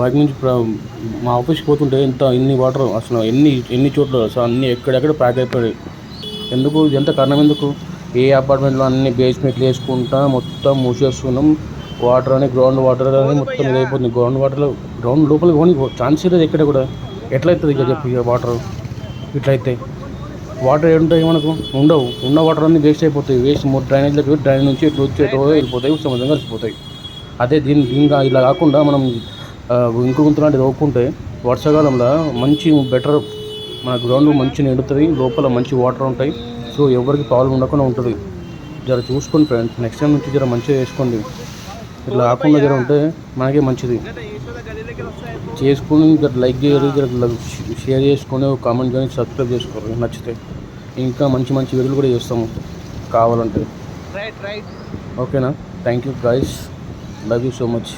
బయట నుంచి మా ఆఫీస్కి పోతుంటే ఇన్ని వాటర్ అసలు ఎన్ని చోట్ల అసలు అన్నీ ఎక్కడెక్కడ ప్యాక్ అయిపోయాయి. ఎందుకు ఎంత కారణం ఎందుకు? ఏ అపార్ట్మెంట్లో అన్ని బేస్మెంట్లు వేసుకుంటా మొత్తం మూసేస్తున్నాం. వాటర్ అని గ్రౌండ్ వాటర్ అని మొత్తం ఇదైపోతుంది. గ్రౌండ్ లోపలికి పోనీ ఛాన్స్ లేదు ఎక్కడ కూడా. ఎట్లా అవుతుంది ఇక చెప్పి వాటర్ ఇట్లయితే? వాటర్ ఏముంటాయి మనకు? ఉండవు. ఉన్న వాటర్ అన్నీ వేస్ట్ అయిపోతాయి. డ్రైనేజ్లోకి డ్రైనేజ్ నుంచి ఎటు వచ్చి ఎటు వెళ్ళిపోతాయి, సముద్రం కలిసిపోతాయి. అదే దీనిగా ఇలా కాకుండా మనం ఇంకు గుంత లాంటిది తవ్వుకుంటే వర్షాకాలంలో మంచి బెటర్ మన గ్రౌండ్ మంచి నిండుతుంది, లోపల మంచి వాటర్ ఉంటాయి. సో ఎవరికి ప్రాబ్లం ఉండకుండా ఉంటుంది. జర చూసుకోండి ఫ్రెండ్స్, నెక్స్ట్ టైం నుంచి జర మంచిగా చేసుకోండి. ఇట్లా కాకుండా జర ఉంటే మనకే మంచిది. చేసుకుని జర లైక్ చేయాలి, జర షేర్ చేసుకొని కామెంట్ కానీ సబ్స్క్రైబ్ చేసుకోవాలి నచ్చితే. ఇంకా మంచి మంచి వీడియోలు కూడా చేస్తాము కావాలంటే. ఓకేనా? Thank you guys, love you so much.